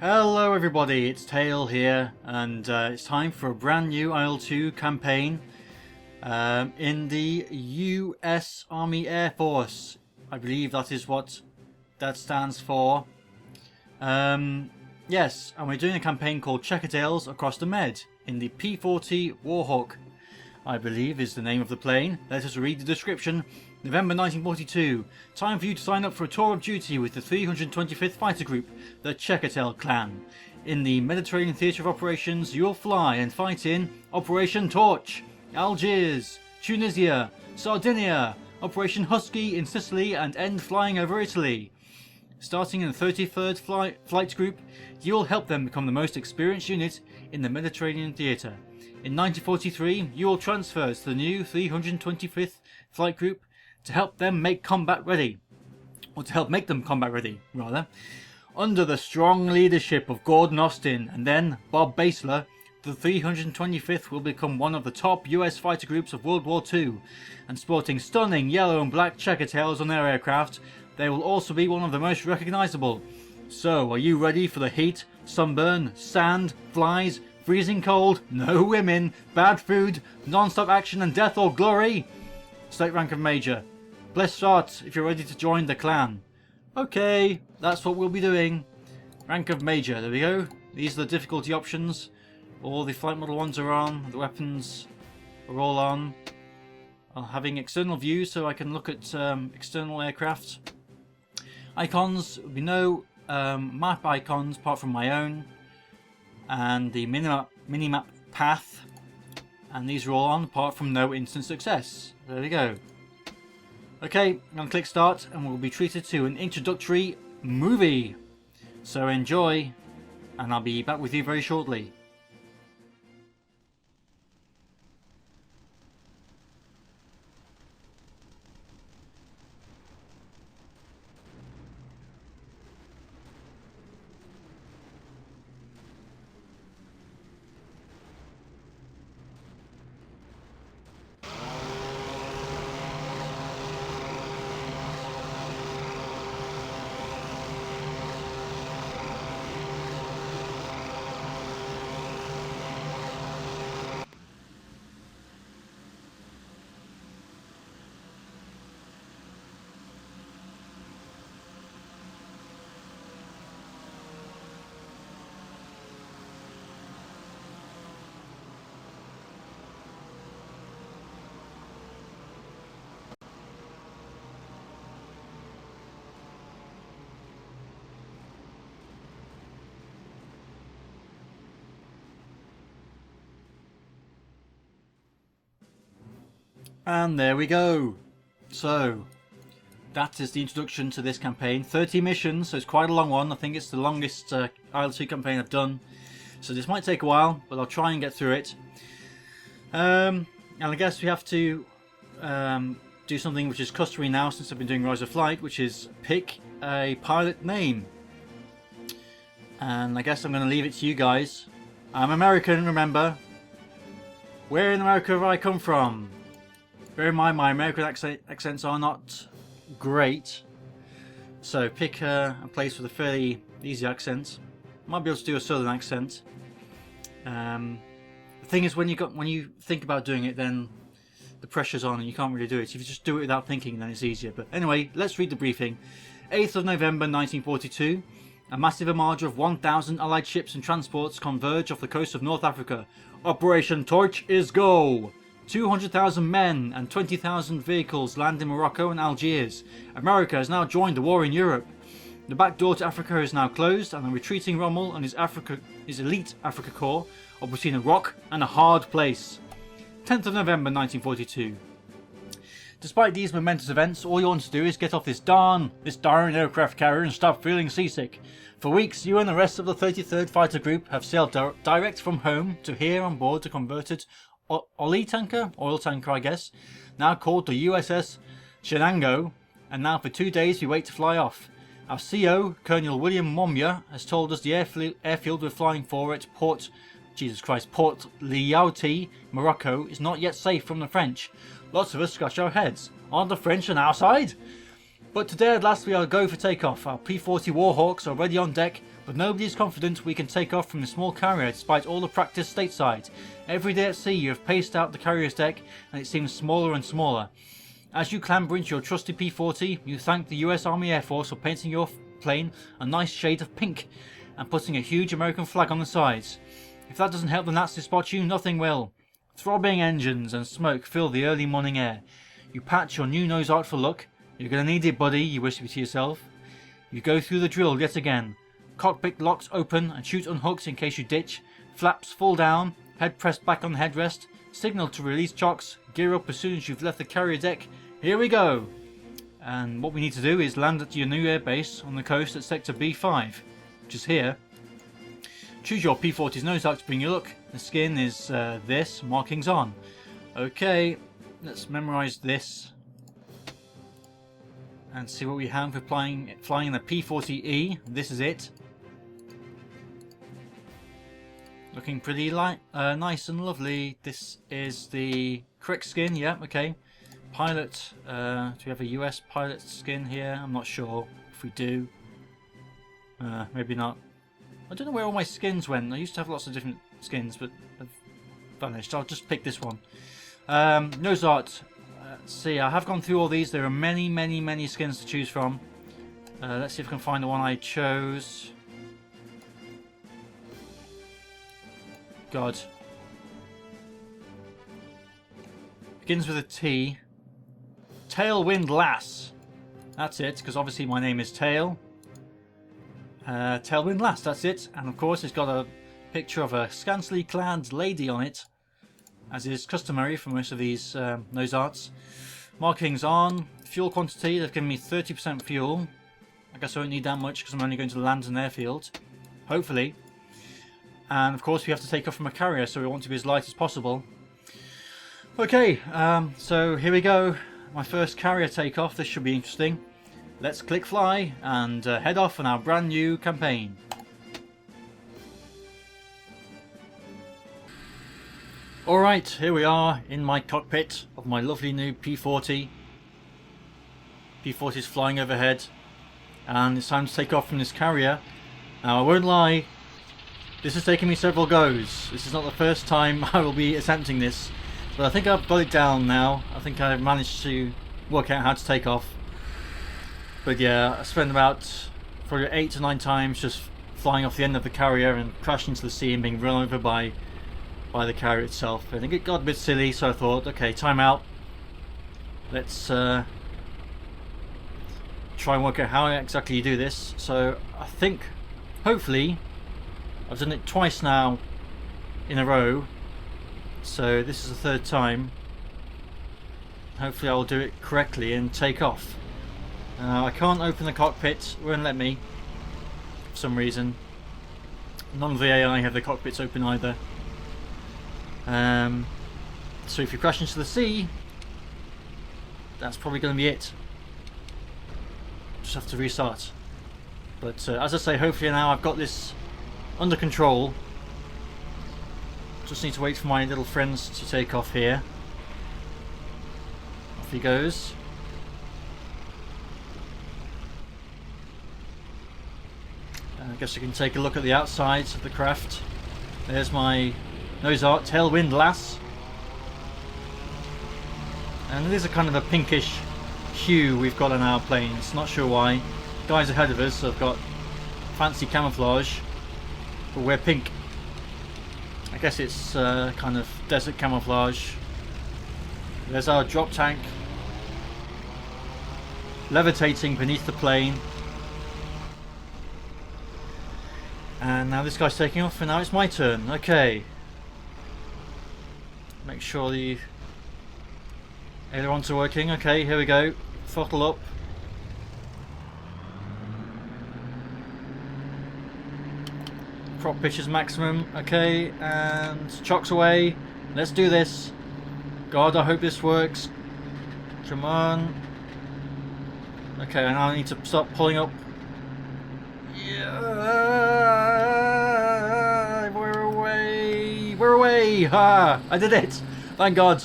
Hello everybody, it's Tail here, and it's time for a brand new IL-2 campaign in the US Army Air Force. I believe that is what that stands for. Yes, and we're doing a campaign called Checkertails across the Med in the P-40E Warhawks, I believe is the name of the plane. Let us read the description. November 1942. Time for you to sign up for a tour of duty with the 325th Fighter Group, the Checkertail Clan. In the Mediterranean Theatre of Operations, you'll fly and fight in Operation Torch, Algiers, Tunisia, Sardinia, Operation Husky in Sicily, and end flying over Italy. Starting in the 33rd Flight Group, you'll help them become the most experienced unit in the Mediterranean Theatre. In 1943, you will transfer to the new 325th Flight Group to help them make combat ready, or to help make them combat ready, rather. Under the strong leadership of Gordon Austin and then Bob Basler, the 325th will become one of the top US fighter groups of World War II, and sporting stunning yellow and black checkertails on their aircraft, they will also be one of the most recognisable. So, are you ready for the heat, sunburn, sand, flies, freezing cold, no women, bad food, non-stop action and death or glory? Select rank of Major. Bless start if you're ready to join the clan. Okay, that's what we'll be doing. Rank of Major, there we go. These are the difficulty options. All the flight model ones are on, the weapons are all on. I'm having external view so I can look at external aircraft. Icons, there'll be no map icons apart from my own. And the minimap path. And these are all on apart from no instant success. There we go. Okay, I'm going to click start and we'll be treated to an introductory movie. So enjoy, and I'll be back with you very shortly. And there we go. So, that is the introduction to this campaign. 30 missions, so it's quite a long one. I think it's the longest IL-2 campaign I've done. So this might take a while, but I'll try and get through it. And I guess we have to do something which is customary now since I've been doing Rise of Flight, which is pick a pilot name. And I guess I'm going to leave it to you guys. I'm American, remember. Where in America have I come from? Bear in mind, my American accents are not great, so pick a place with a fairly easy accent. Might be able to do a southern accent. The thing is, when you think about doing it, then the pressure's on and you can't really do it. If you just do it without thinking, then it's easier. But anyway, let's read the briefing. 8th of November 1942. A massive armada of 1,000 Allied ships and transports converge off the coast of North Africa. Operation Torch is go! 200,000 men and 20,000 vehicles land in Morocco and Algiers. America has now joined the war in Europe. The back door to Africa is now closed, and the retreating Rommel and his elite Africa Corps are between a rock and a hard place. 10th of November 1942. Despite these momentous events, all you want to do is get off this darn aircraft carrier and stop feeling seasick. For weeks, you and the rest of the 33rd Fighter Group have sailed direct from home to here on board a converted oil tanker, I guess, now called the USS Shenango, and now for 2 days we wait to fly off. Our CO, Colonel William Momya, has told us the airfield we're flying for at Port Liauti, Morocco, is not yet safe from the French. Lots of us scratch our heads. Aren't the French on our side? But today at last we are go for takeoff. Our P-40 Warhawks are ready on deck But nobody is confident we can take off from the small carrier despite all the practice stateside. Every day at sea you have paced out the carrier's deck and it seems smaller and smaller. As you clamber into your trusty P-40, you thank the US Army Air Force for painting your plane a nice shade of pink and putting a huge American flag on the sides. If that doesn't help the Nazis spot you, nothing will. Throbbing engines and smoke fill the early morning air. You patch your new nose out for luck. You're gonna need it, buddy, you whisper to yourself. You go through the drill yet again. Cockpit locks open and chute unhooks in case you ditch. Flaps fall down, head pressed back on the headrest. Signal to release chocks. Gear up as soon as you've left the carrier deck. Here we go! And what we need to do is land at your new airbase on the coast at sector B5, which is here. Choose your P-40's nose out to bring you luck. The skin is this, markings on. Okay, let's memorize this and see what we have for flying the P-40E. This is it. Looking pretty nice and lovely. This is the correct skin, yeah, okay. Pilot, do we have a US pilot skin here? I'm not sure if we do. Maybe not. I don't know where all my skins went. I used to have lots of different skins, but they've vanished. I'll just pick this one. Nose art. Let's see, I have gone through all these. There are many, many, many skins to choose from. Let's see if I can find the one I chose. God. Begins with a T. Tailwind Lass. That's it, because obviously my name is Tail. Tailwind Lass, that's it. And of course it's got a picture of a scantily clad lady on it, as is customary for most of these nose arts. Markings on. Fuel quantity, they've given me 30% fuel. I guess I won't need that much because I'm only going to land an airfield. Hopefully. And of course we have to take off from a carrier, so we want to be as light as possible. Okay, so here we go. My first carrier takeoff. This should be interesting. Let's click fly and head off on our brand new campaign. Alright, here we are in my cockpit of my lovely new P-40. P-40 is flying overhead and it's time to take off from this carrier. Now I won't lie, this has taken me several goes. This is not the first time I will be attempting this, but I think I've got it down now. I think I've managed to work out how to take off. But yeah, I spent about probably 8 to 9 times just flying off the end of the carrier and crashing into the sea and being run over by the carrier itself. I think it got a bit silly, so I thought, okay, time out. Let's try and work out how exactly you do this. So I think, hopefully, I've done it twice now in a row. So this is the third time. Hopefully I'll do it correctly and take off. I can't open the cockpit, it won't let me for some reason. None of the AI have the cockpits open either. So if you crash into the sea, that's probably going to be it. Just have to restart. But as I say, hopefully now I've got this under control. Just need to wait for my little friends to take off here. Off he goes. I guess I can take a look at the outsides of the craft. There's my nose art, Tailwind Lass. And it is a kind of a pinkish hue we've got on our planes. Not sure why. Guys ahead of us have got fancy camouflage, but we're pink. I guess it's kind of desert camouflage. There's our drop tank levitating beneath the plane. And now this guy's taking off, and now it's my turn. Okay. Make sure the ailerons are working. Okay, here we go. Throttle up. Prop pitch is maximum. Okay, and chocks away. Let's do this. God, I hope this works. Come on. Okay, and now I need to start pulling up. Yeah, we're away. We're away. Ha! I did it. Thank God.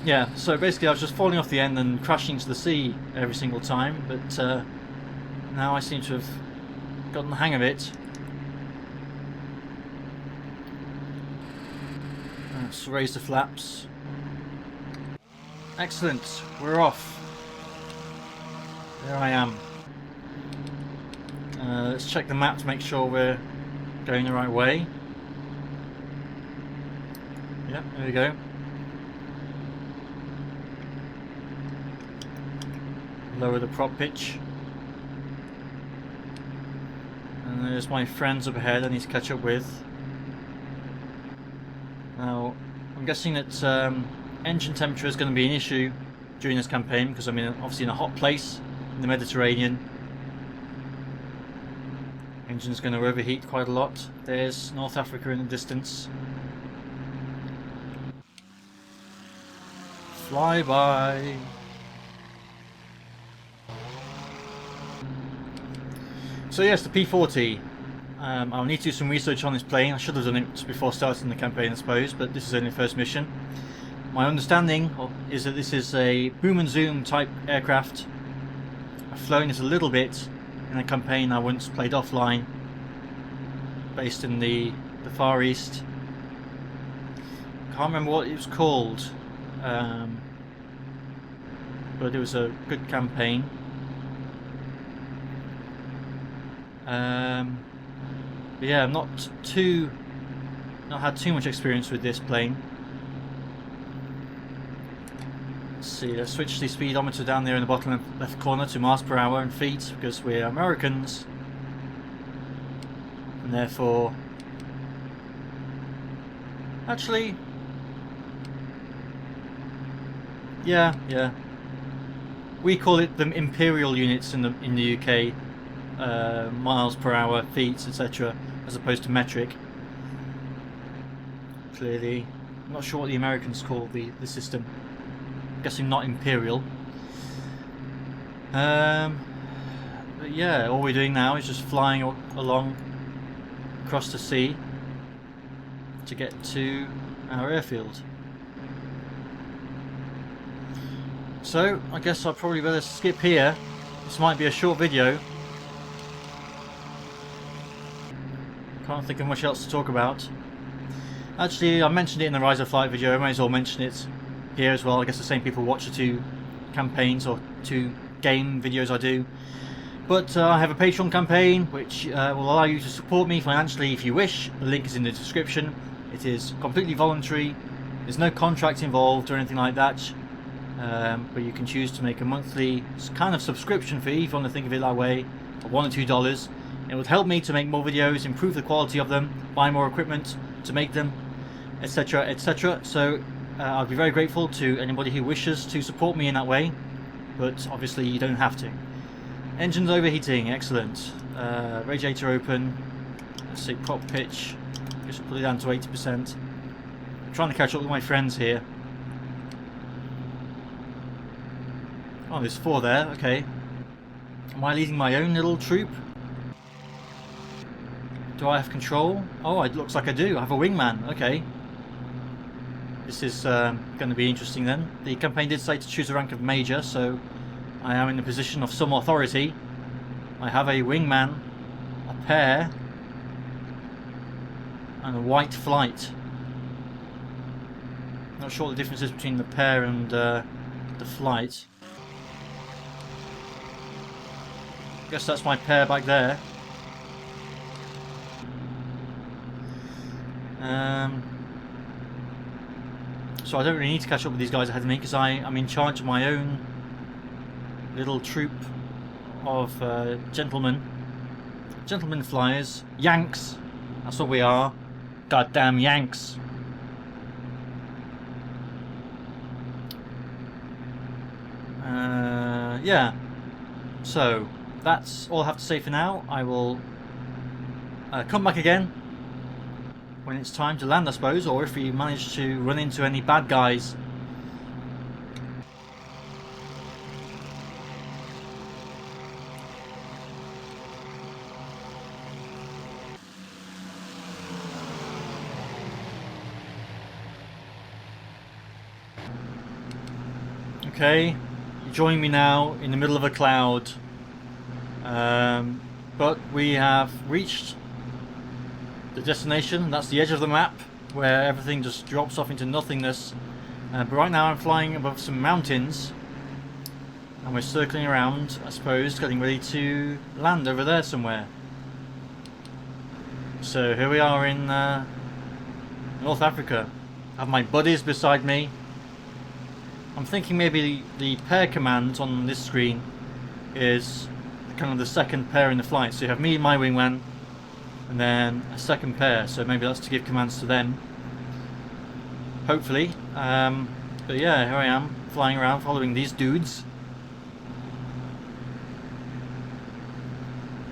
Yeah, so basically I was just falling off the end and crashing into the sea every single time, but now I seem to have gotten the hang of it. Let's raise the flaps. Excellent, we're off. There I am. Let's check the map to make sure we're going the right way. Yep, there we go. Lower the prop pitch. And there's my friends up ahead I need to catch up with. Now, I'm guessing that engine temperature is going to be an issue during this campaign because I'm obviously in a hot place in the Mediterranean. Engine's going to overheat quite a lot. There's North Africa in the distance. Fly by. So yes, the P-40. I'll need to do some research on this plane. I should have done it before starting the campaign, I suppose, but this is only the first mission. My understanding is that this is a boom and zoom type aircraft. I've flown it a little bit in a campaign I once played offline, based in the Far East. Can't remember what it was called, but it was a good campaign. But yeah, I've not had too much experience with this plane. Let's see, let's switch the speedometer down there in the bottom left corner to miles per hour and feet, because we're Americans, and therefore, actually, yeah, we call it the imperial units in the UK. Miles per hour, feet, etc., as opposed to metric. Clearly, I'm not sure what the Americans call the system. I'm guessing not imperial. But yeah, all we're doing now is just flying along across the sea to get to our airfield. So I guess I'll probably better skip here. This might be a short video. Can't think of much else to talk about. Actually, I mentioned it in the Rise of Flight video. I may as well mention it here as well. I guess the same people watch the two campaigns or two game videos I do. But I have a Patreon campaign which will allow you to support me financially if you wish. The link is in the description. It is completely voluntary. There's no contract involved or anything like that. But you can choose to make a monthly kind of subscription fee, if you want to think of it that way, of $1 or $2. It would help me to make more videos, improve the quality of them, buy more equipment to make them, etc, etc. So I'd be very grateful to anybody who wishes to support me in that way, but obviously you don't have to. Engine's overheating, excellent. Radiator open. Let's see, prop pitch, just put it down to 80%. I'm trying to catch up with my friends here. Oh, there's 4 there, okay. Am I leading my own little troop? Do I have control? Oh, it looks like I do. I have a wingman. Okay. This is going to be interesting then. The campaign did say to choose a rank of major, so I am in a position of some authority. I have a wingman, a pair, and a white flight. Not sure what the difference is between the pair and the flight. Guess that's my pair back there. So I don't really need to catch up with these guys ahead of me because I'm in charge of my own little troop of gentlemen flyers, Yanks. That's what we are, goddamn Yanks. Yeah. So that's all I have to say for now. I will come back again when it's time to land, I suppose, or if we manage to run into any bad guys. Okay, you're joining me now in the middle of a cloud. But we have reached the destination. That's the edge of the map where everything just drops off into nothingness. But right now I'm flying above some mountains and we're circling around, I suppose, getting ready to land over there somewhere. So here we are in North Africa. I have my buddies beside me. I'm thinking maybe the pair command on this screen is kind of the second pair in the flight. So you have me and my wingman, and then a second pair. So maybe that's to give commands to them. Hopefully. But yeah, here I am, flying around, following these dudes.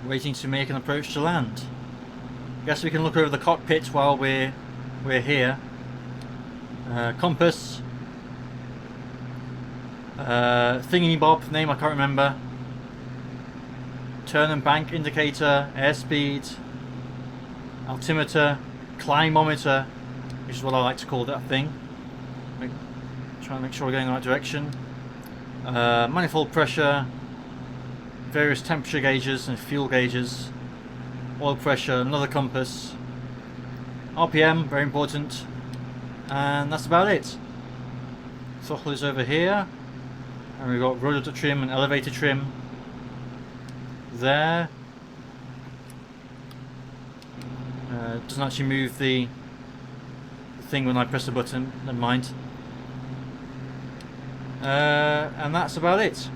Waiting to make an approach to land. I guess we can look over the cockpit while we're here. Compass. Thingy-bob, name I can't remember. Turn and bank indicator, airspeed, altimeter, climometer, which is what I like to call that thing. Try and make sure we're going in the right direction. Manifold pressure, various temperature gauges and fuel gauges, oil pressure, another compass, RPM, very important, and that's about it. Throttle is over here, and we've got rudder trim and elevator trim there. It doesn't actually move the thing when I press the button, never mind. And that's about it.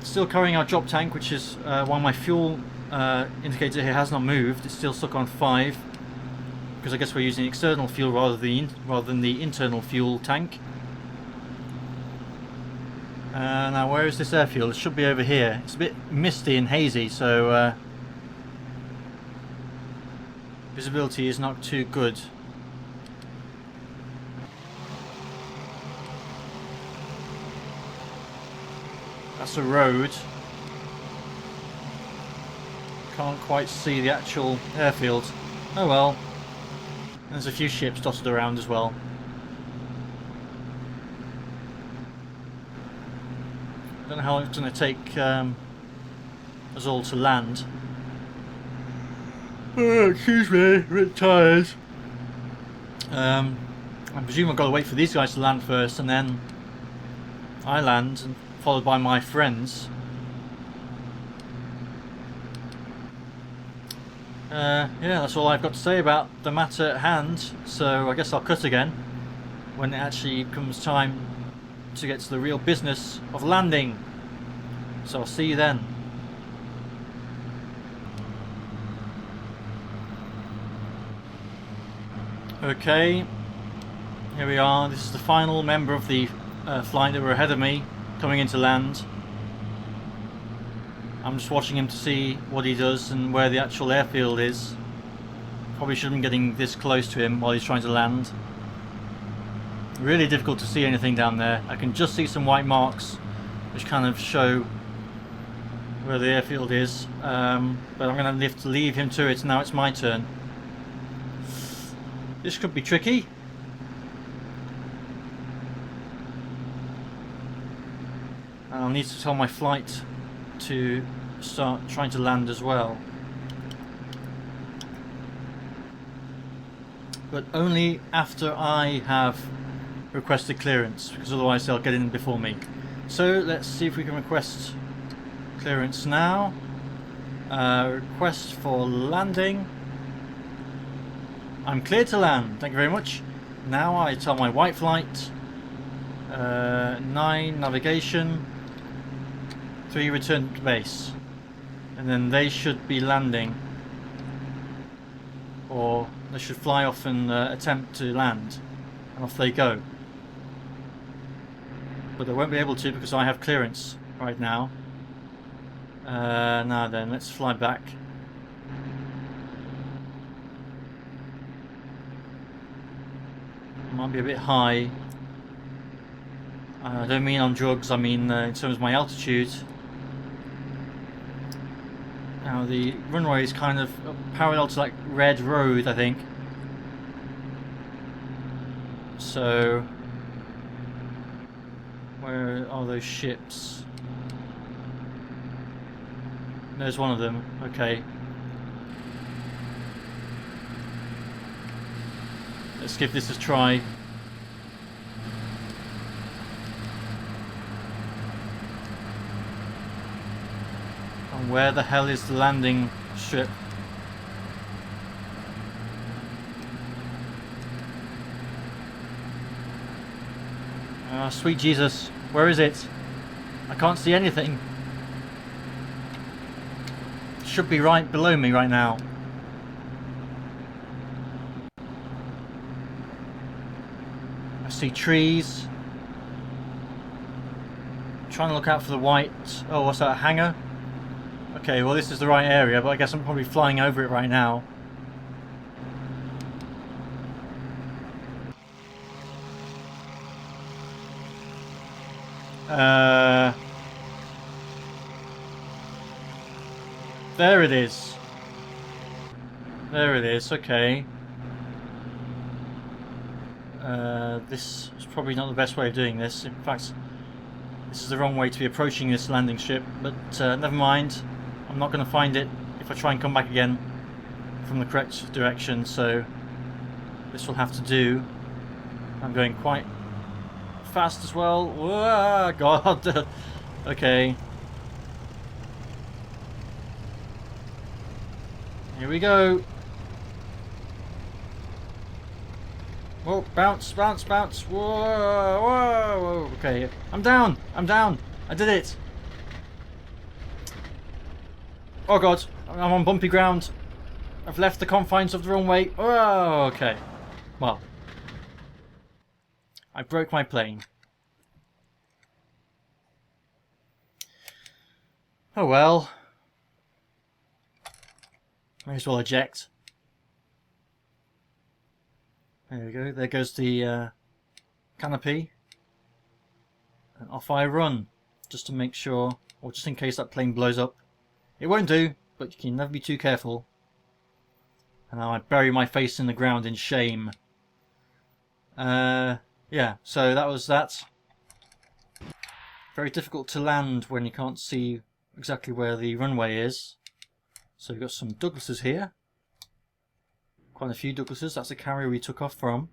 Still carrying our drop tank, which is while my fuel indicator here has not moved, it's still stuck on 5, because I guess we're using external fuel rather than the internal fuel tank. Now where is this airfield? It should be over here. It's a bit misty and hazy, so visibility is not too good. That's a road. Can't quite see the actual airfield. Oh well. There's a few ships dotted around as well. Don't know how long it's going to take us all to land. Oh, excuse me, a bit tired. I presume I've got to wait for these guys to land first, and then I land, and followed by my friends. Yeah, that's all I've got to say about the matter at hand, so I guess I'll cut again when it actually comes time to get to the real business of landing. So I'll see you then. Okay, here we are. This is the final member of the flight that were ahead of me coming into land. I'm just watching him to see what he does and where the actual airfield is. Probably shouldn't be getting this close to him while he's trying to land. Really difficult to see anything down there. I can just see some white marks which kind of show where the airfield is, but I'm going to have to leave him to it. Now it's my turn. This could be tricky. I'll need to tell my flight to start trying to land as well, but only after I have requested clearance, because otherwise they'll get in before me. So let's see if we can request clearance now. Request for landing. I'm clear to land, thank you very much. Now I tell my white flight 9 navigation, 3 return to base, and then they should be landing, or they should fly off and attempt to land, and off they go. But they won't be able to because I have clearance right now. Now then, let's fly back. Might be a bit high. I don't mean on drugs, I mean in terms of my altitude. Now the runway is kind of parallel to like red road, I think. So where are those ships? There's one of them. Okay. Let's give this a try. And where the hell is the landing strip? Ah, sweet Jesus. Where is it? I can't see anything. It should be right below me right now. I see trees. I'm trying to look out for the white... Oh, what's that? A hangar? Okay, well this is the right area, but I guess I'm probably flying over it right now. There it is. There it is, okay. This is probably not the best way of doing this. In fact, this is the wrong way to be approaching this landing strip, but never mind. I'm not going to find it if I try and come back again from the correct direction, so this will have to do. I'm going quite fast as well. Whoa, God. Okay. Here we go. Whoa, bounce, bounce, bounce. Whoa, whoa, whoa. Okay, I'm down. I'm down. I did it. Oh God, I'm on bumpy ground. I've left the confines of the runway. Oh, okay. Well, I broke my plane. Oh well. May as well eject. There we go. There goes the canopy. And off I run. Just to make sure, or just in case that plane blows up. It won't do, but you can never be too careful. And now I bury my face in the ground in shame. Yeah, so that was that. Very difficult to land when you can't see exactly where the runway is. So we've got some Douglases here. Quite a few Douglases. That's the carrier we took off from.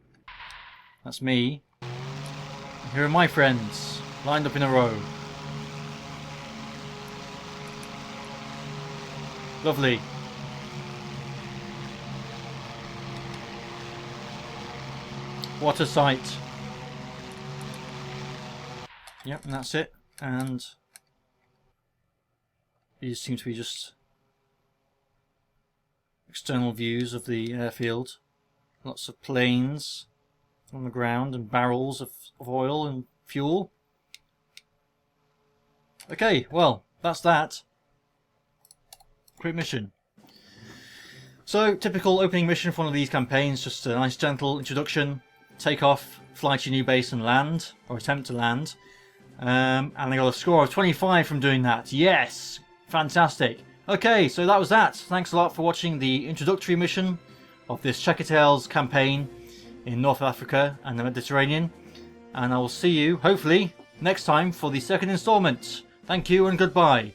That's me. And here are my friends, lined up in a row. Lovely. What a sight. Yep, and that's it. And these seem to be just external views of the airfield. Lots of planes on the ground and barrels of oil and fuel. Okay, well, that's that. Quick mission. So, typical opening mission for one of these campaigns, just a nice gentle introduction, take off, fly to your new base and land, or attempt to land. And I got a score of 25 from doing that. Yes! Fantastic. Okay, so that was that. Thanks a lot for watching the introductory mission of this Checkertails campaign in North Africa and the Mediterranean. And I will see you, hopefully, next time for the second installment. Thank you and goodbye.